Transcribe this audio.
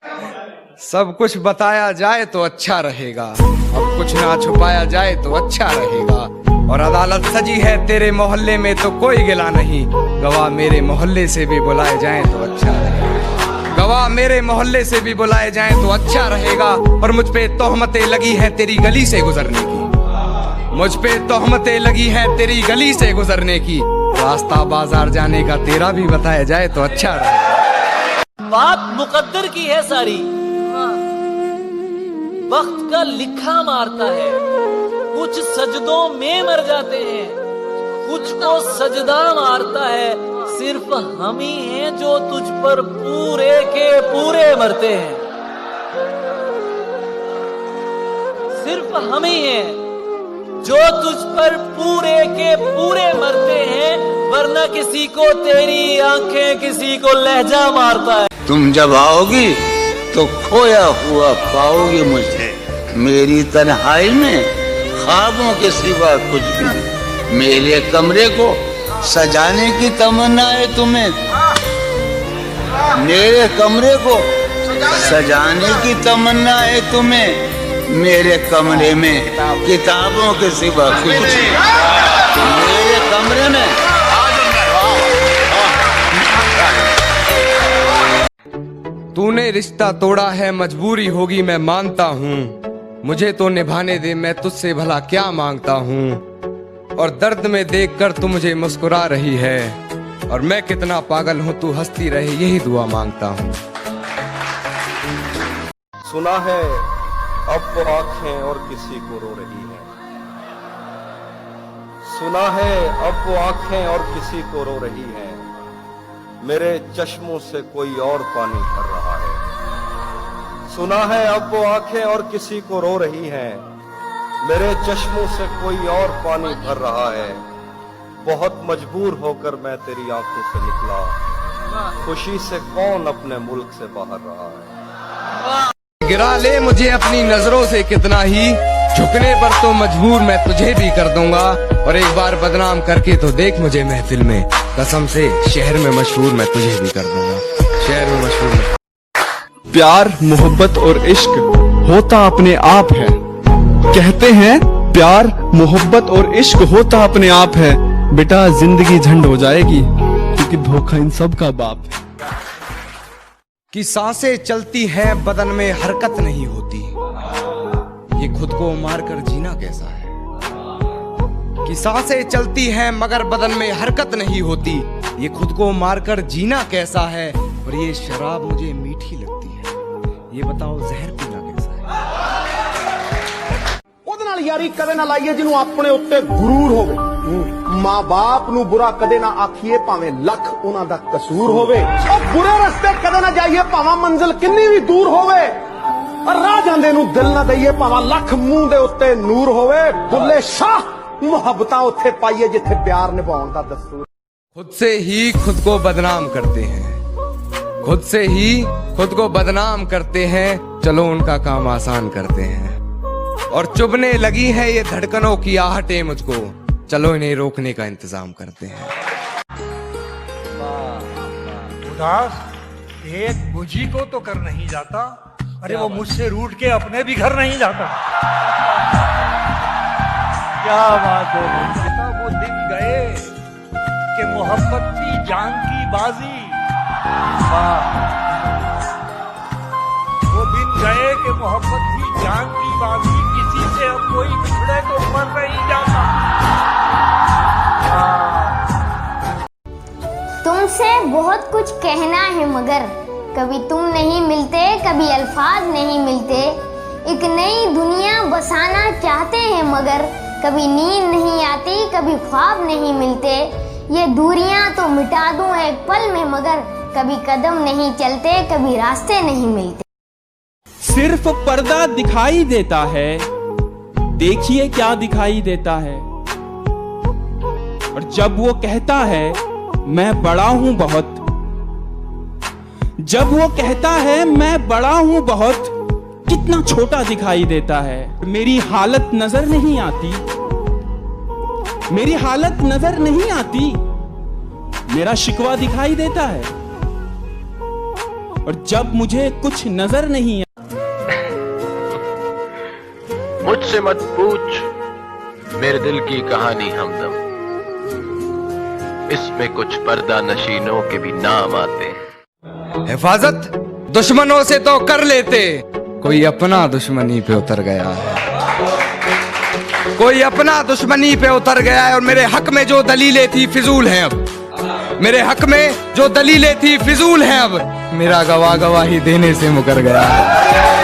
सब कुछ बताया जाए तो अच्छा रहेगा, अब कुछ ना छुपाया जाए तो अच्छा रहेगा। और अदालत सजी है तेरे मोहल्ले में तो कोई गिला नहीं, गवाह मेरे मोहल्ले से भी बुलाए जाएं तो अच्छा रहेगा। गवाह मेरे मोहल्ले से भी बुलाए जाएं तो अच्छा रहेगा। और मुझ पे तोहमतें लगी हैं तेरी गली से गुजरने की, मुझ पे तोहमतें लगी हैं तेरी गली से गुजरने की। रास्ता बाजार जाने का तेरा भी बताया जाए तो अच्छा रहेगा। बात मुकद्दर की है सारी, वक्त का लिखा मारता है। कुछ सजदों में मर जाते हैं, कुछ को सजदा मारता है। सिर्फ हम ही हैं जो तुझ पर पूरे के पूरे मरते हैं। सिर्फ हम ही हैं जो तुझ पर पूरे के पूरे मरते हैं, वरना किसी को तेरी आंखें, किसी को लहजा मारता है। तुम जब आओगी तो खोया हुआ पाओगे मुझे, मेरी तन्हाई में ख्वाबों के सिवा कुछ भी नहीं। मेरे कमरे को सजाने की तमन्ना है तुम्हें, मेरे कमरे को सजाने की तमन्ना है तुम्हें। मेरे कमरे में किताबों के सिवा कुछ नहीं, मेरे कमरे में। तूने रिश्ता तोड़ा है मजबूरी होगी मैं मानता हूँ, मुझे तो निभाने दे मैं तुझसे भला क्या मांगता हूँ। और दर्द में देखकर तू मुझे मुस्कुरा रही है, और मैं कितना पागल हूँ तू हंसती रहे यही दुआ मांगता हूँ। सुना है अब वो आंखें और किसी को रो रही हैं, सुना है अब वो आंखें और किसी को रो रही हैं। मेरे चश्मों से कोई और पानी भर रहा है। सुना है अब वो आंखें और किसी को रो रही हैं, मेरे चश्मों से कोई और पानी भर रहा है। बहुत मजबूर होकर मैं तेरी आंखों से निकला, खुशी से कौन अपने मुल्क से बाहर रहा है। गिरा ले मुझे अपनी नजरों से कितना ही, झुकने पर तो मजबूर मैं तुझे भी कर दूंगा। और एक बार बदनाम करके तो देख मुझे महफिल में, कसम से शहर में मशहूर मैं तुझे भी कर दूंगा, शहर में मशहूर। प्यार मोहब्बत और इश्क होता अपने आप है, कहते हैं प्यार मोहब्बत और इश्क होता अपने आप है। बेटा जिंदगी झंड हो जाएगी क्योंकि धोखा इन सब का बाप है। कि सांसें चलती हैं बदन में हरकत नहीं होती, ये खुद को मारकर जीना कैसा है। कि सांसें चलती हैं मगर बदन में हरकत नहीं होती, ये खुद को मारकर जीना कैसा है। और ये शराब मुझे मीठी लगती है, ये बताओ जहर पीना कैसा है। ਉਹਦੇ ਨਾਲ ਯਾਰੀ ਕਦੇ ਨਾ ਲਾਈਏ ਜਿਹਨੂੰ ਆਪਣੇ ਉੱਤੇ ਗੁਰੂਰ ਹੋਵੇ। ਮਾਂ ਬਾਪ ਨੂੰ ਬੁਰਾ ਕਦੇ ਨਾ ਆਖੀਏ ਭਾਵੇਂ ਲੱਖ ਉਹਨਾਂ ਦਾ ਕਸੂਰ ਹੋਵੇ। ਉਹ ਬੁਰੇ ਰਸਤੇ ਕਦੇ ਨਾ ਜਾਈਏ ਭਾਵੇਂ ਮੰਜ਼ਿਲ ਕਿੰਨੀ ਵੀ ਦੂਰ ਹੋਵੇ। ਔਰ ਰਾਹ ਜਾਂਦੇ ਨੂੰ ਦਿਲ ਨਾ ਦਈਏ ਭਾਵੇਂ ਲੱਖ ਮੂੰਹ ਦੇ ਉੱਤੇ ਨੂਰ ਹੋਵੇ। ਬੁੱਲੇ ਸ਼ਾਹ ਮੁਹੱਬਤਾਂ ਉੱਥੇ ਪਾਈਏ ਜਿੱਥੇ ਪਿਆਰ ਨਿਭਾਉਣ ਦਾ ਦਸਤੂਰ। खुद से ही खुद को बदनाम करते हैं, खुद से ही खुद को बदनाम करते हैं, चलो उनका काम आसान करते हैं। और चुभने लगी है ये धड़कनों की आहटें मुझको, चलो इन्हें रोकने का इंतजाम करते हैं। उदास एक मुझी को तो कर नहीं जाता, अरे वो मुझसे रूठ के अपने भी घर नहीं जाता। क्या बात है। वो दिन गए कि मोहब्बत की जान की बाजी, वो दिन गए कि मोहब्बत की जान की बाजी, किसी से अब कोई बिछड़े तो मर नहीं जाता। तुमसे बहुत कुछ कहना है मगर कभी तुम नहीं मिलते, कभी अल्फाज नहीं मिलते। एक नई दुनिया बसाना चाहते हैं मगर कभी नींद नहीं आती, कभी ख्वाब नहीं मिलते। ये दूरियां तो मिटा दूं एक पल में मगर कभी कदम नहीं चलते, कभी रास्ते नहीं मिलते। सिर्फ पर्दा दिखाई देता है, देखिए क्या दिखाई देता है। और जब वो कहता है मैं बड़ा हूं बहुत, जब वो कहता है मैं बड़ा हूं बहुत, कितना छोटा दिखाई देता है। मेरी हालत नजर नहीं आती, मेरी हालत नजर नहीं आती, मेरा शिकवा दिखाई देता है। और जब मुझे कुछ नजर नहीं मुझसे मत पूछ मेरे दिल की कहानी हमदम, इसमें कुछ पर्दा नशीनों के भी नाम आते हैं। हिफाजत दुश्मनों से तो कर लेते, कोई अपना दुश्मनी पे उतर गया है, कोई अपना दुश्मनी पे उतर गया है। और मेरे हक में जो दलीलें थी फिजूल हैं अब, मेरे हक में जो दलीलें थी फिजूल हैं अब, मेरा गवाही देने से मुकर गया है।